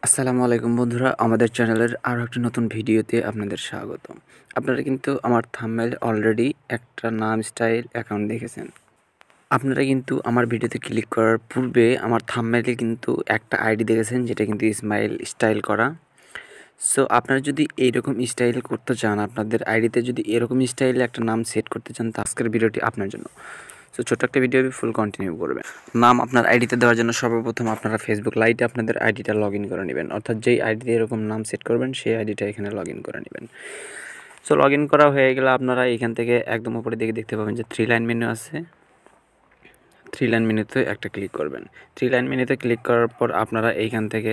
আসসালামু আলাইকুম বন্ধুরা, আমাদের চ্যানেলের আরও একটি নতুন ভিডিওতে আপনাদের স্বাগতম। আপনারা কিন্তু আমার থাম্বনেইলে অলরেডি একটা নাম স্টাইল অ্যাকাউন্ট দেখেছেন। আপনারা কিন্তু আমার ভিডিওতে ক্লিক করার পূর্বে আমার থাম্বনেইলে কিন্তু একটা আইডি দেখেছেন, যেটা কিন্তু ইসমাইল স্টাইল করা। সো আপনারা যদি এইরকম স্টাইল করতে চান, আপনাদের আইডিতে যদি এরকম স্টাইলে একটা নাম সেট করতে চান, তো আজকের ভিডিওটি আপনার জন্য। সো ছোট্ট একটা ভিডিও ফুল কন্টিনিউ করবেন। নাম আপনার আইডিতে দেওয়ার জন্য সর্বপ্রথম আপনারা ফেসবুক লাইটে আপনাদের আইডিটা লগ ইন করে নেবেন, অর্থাৎ যেই আইডিতে এরকম নাম সেট করবেন সেই আইডিটা এখানে লগ ইন করে নেবেন। সো লগ ইন করা হয়ে গেলে আপনারা এখান থেকে একদম উপরে দিকে দেখতে পাবেন যে 3 লাইন মেনু আছে। 3 লাইন মেনুতে একটা ক্লিক করবেন। 3 লাইন মেনুতে ক্লিক করার পর আপনারা এইখান থেকে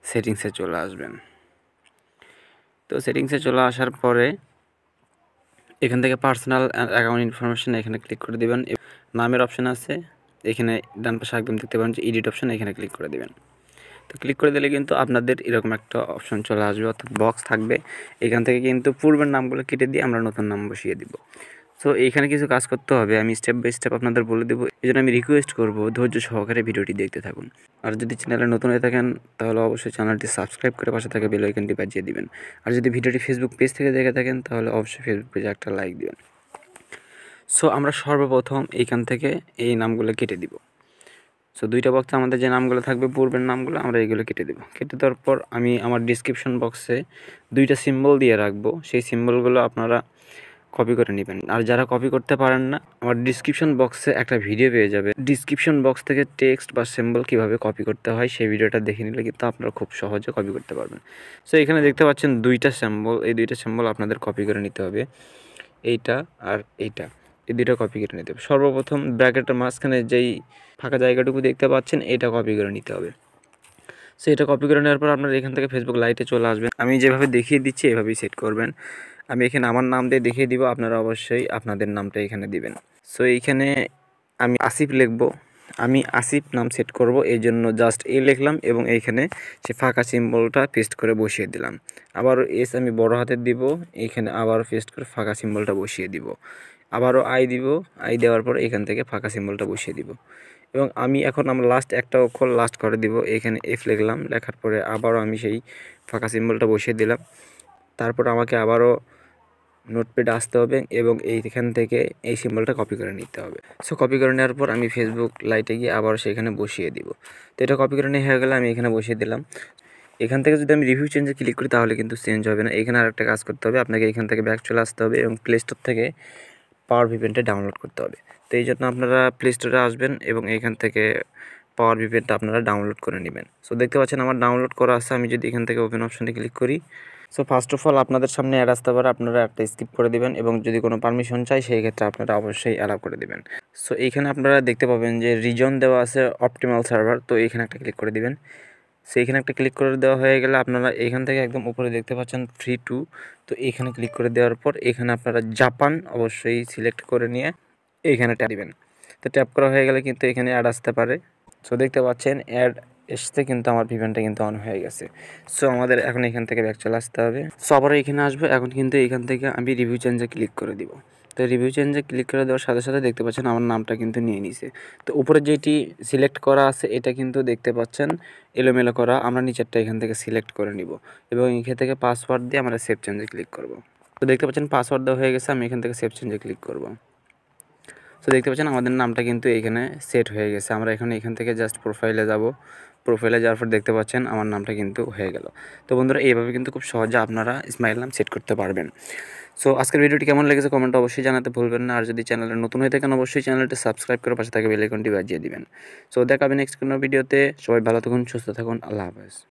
সেটিংসে চলে আসবেন। তো সেটিংসে চলে আসার পরে এখান থেকে পার্সোনাল অ্যাকাউন্ট ইনফরমেশন এখানে ক্লিক করে দিবেন। নামের অপশন আছে, এখানে ডান পাশে একদম দেখতে পাবেন যে এডিট অপশন, এখানে ক্লিক করে দিবেন। তো ক্লিক করে দিলে কিন্তু আপনাদের এরকম একটা অপশন চলে আসবে, অর্থাৎ বক্স থাকবে। এখান থেকে কিন্তু পূর্বের নামগুলো কেটে দিয়ে আমরা নতুন নাম বসিয়ে দিব। সো এইখানে কিছু কাজ করতে হবে, আমি স্টেপ বাই স্টেপ আপনাদের বলে দেবো। এই জন্য আমি রিকোয়েস্ট করব ধৈর্য সহকারে ভিডিওটি দেখতে থাকুন। আর যদি চ্যানেলে নতুন হয়ে থাকেন তাহলে অবশ্যই চ্যানেলটি সাবস্ক্রাইব করে পাশে থাকা বেল আইকনটি বাজিয়ে দিবেন। আর যদি ভিডিওটি ফেসবুক পেজ থেকে দেখে থাকেন তাহলে অবশ্যই ফেসবুক পেজে একটা লাইক দিবেন। সো আমরা সর্বপ্রথম এইখান থেকে এই নামগুলো কেটে দিব। সো দুইটা বক্সে আমাদের যে নামগুলো থাকবে, পূর্বের নামগুলো, আমরা এইগুলো কেটে দেবো। কেটে দেওয়ার পর আমি আমার ডিসক্রিপশন বক্সে দুইটা সিম্বল দিয়ে রাখবো, সেই সিম্বলগুলো আপনারা কপি করে নেবেন। আর যারা কপি করতে পারেন না, আমার ডিসক্রিপশন বক্সে একটা ভিডিও পেয়ে যাবে। ডিসক্রিপশন বক্স থেকে টেক্সট বা সিম্বল কীভাবে কপি করতে হয় সেই ভিডিওটা দেখে নিলে কিন্তু আপনারা খুব সহজে কপি করতে পারবেন। সো এখানে দেখতে পাচ্ছেন দুইটা সিম্বল, এই দুইটা সিম্বল আপনাদের কপি করে নিতে হবে, এইটা আর এইটা, এই দুইটা কপি করে নিতে হবে। সর্বপ্রথম ব্র্যাকেটের মাঝখানে যেই ফাঁকা জায়গাটুকু দেখতে পাচ্ছেন এটা কপি করে নিতে হবে। সো এটা কপি করে নেওয়ার পর আপনারা এখান থেকে ফেসবুক লাইটে চলে আসবেন। আমি যেভাবে দেখিয়ে দিচ্ছি এভাবেই সেট করবেন। আমি এখানে আমার নাম দিয়ে দেখিয়ে দিব, আপনারা অবশ্যই আপনাদের নামটা এখানে দিবেন। সো এইখানে আমি আসিফ লিখবো, আমি আসিফ নাম সেট করব, এই জন্য জাস্ট এ লিখলাম এবং এইখানে সে ফাঁকা সিম্বলটা পেস্ট করে বসিয়ে দিলাম। আবারও এস আমি বড় হাতের দিব, এইখানে আবারও পেস্ট করে ফাঁকা সিম্বলটা বসিয়ে দিব। আবারও আই দিব, আই দেওয়ার পর এখান থেকে ফাঁকা সিম্বলটা বসিয়ে দিব। এবং আমি এখন আমরা লাস্ট একটা অক্ষর লাস্ট করে দিব, এখানে এফ লিখলাম, লেখার পরে আবারও আমি সেই ফাঁকা সিম্বলটা বসিয়ে দিলাম। তারপর আমাকে আবারও নোটপ্যাডে আসতে হবে এবং এইখান থেকে এই সিম্বলটা কপি করে নিতে হবে। সো কপি করে নেওয়ার পর আমি ফেসবুক লাইটে গিয়ে আবার সেখানে বসিয়ে দিব। তো এটা কপি করে নেওয়া হয়ে গেলে আমি এখানে বসিয়ে দিলাম। এখান থেকে যদি আমি রিভিউ চেঞ্জে ক্লিক করি তাহলে কিন্তু চেঞ্জ হবে না। এখানে আরেকটা কাজ করতে হবে, আপনাকে এখান থেকে ব্যাক চলে আসতে হবে এবং প্লে স্টোর থেকে পাওয়ার ভিপিএনটা ডাউনলোড করতে হবে। তো এই জন্য আপনারা প্লে স্টোরে আসবেন এবং এইখান থেকে পাওয়ার ভিপিএনটা আপনারা ডাউনলোড করে নেবেন। সো দেখতে পাচ্ছেন আমার ডাউনলোড করা আছে। আমি যদি এখান থেকে ওপেন অপশনে ক্লিক করি, সো ফার্স্ট অফ অল আপনাদের সামনে অ্যাড আসতে পারে, আপনারা একটা স্কিপ করে দিবেন এবং যদি কোনো পারমিশন চাই সেই ক্ষেত্রে আপনারা অবশ্যই অ্যালাউ করে দিবেন। সো এইখানে আপনারা দেখতে পাবেন যে রিজন দেওয়া আছে অপটিমাল সার্ভার, তো এইখানে একটা ক্লিক করে দিবেন। সো এইখানে একটা ক্লিক করে দেওয়া হয়ে গেলে আপনারা এখান থেকে একদম উপরে দেখতে পাচ্ছেন 3-2, তো এইখানে ক্লিক করে দেওয়ার পর এখানে আপনারা জাপান অবশ্যই সিলেক্ট করে নিয়ে এইখানে ট্যাপ দিবেন। তো ট্যাপ করা হয়ে গেলে কিন্তু এখানে অ্যাড আসতে পারে। সো দেখতে পাচ্ছেন অ্যাড এসতে কিন্তু আমার ভিপিএনটা কিন্তু অন হয়ে গেছে। সো আমাদের এখন এখান থেকে ব্যাক চলে আসতে হবে। সো আবার এখানে আসবো, এখন কিন্তু এখান থেকে আমি রিভিউ চেঞ্জে ক্লিক করে দিব। তো রিভিউ চেঞ্জে ক্লিক করে দেওয়ার সাথে সাথে দেখতে পাচ্ছেন আমার নামটা কিন্তু নিয়ে নিছে। তো উপরে যেটি সিলেক্ট করা আছে এটা কিন্তু দেখতে পাচ্ছেন এলোমেলো করা, আমরা নিচেরটা এখান থেকে সিলেক্ট করে নিব এবং এখান থেকে পাসওয়ার্ড দিয়ে আমরা সেভ চেঞ্জে ক্লিক করব। তো দেখতে পাচ্ছেন পাসওয়ার্ড দেওয়া হয়ে গেছে, আমি এখান থেকে সেভ চেঞ্জে ক্লিক করব। তো দেখতে পাচ্ছেন আমাদের নামটা কিন্তু এখানে সেট হয়ে গেছে। আমরা এখান থেকে জাস্ট প্রোফাইলে যাব, প্রোফাইলে যাওয়ার পর দেখতে পাচ্ছেন আমার নামটা কিন্তু হয়ে গেল। তো বন্ধুরা এইভাবে কিন্তু খুব সহজে আপনারা ইসমাইল নাম সেট করতে পারবেন। সো আজকের ভিডিওটি কেমন লেগেছে কমেন্টে অবশ্যই জানাতে ভুলবেন না। আর যদি চ্যানেলে নতুন হয়ে থাকেন অবশ্যই চ্যানেলটি সাবস্ক্রাইব করে পাশে থাকা বেল আইকনটি বাজিয়ে দিবেন। সো দেখা হবে নেক্সট কোনো ভিডিওতে। সবাই ভালো থাকুন, সুস্থ থাকুন, আল্লাহ হাফেজ।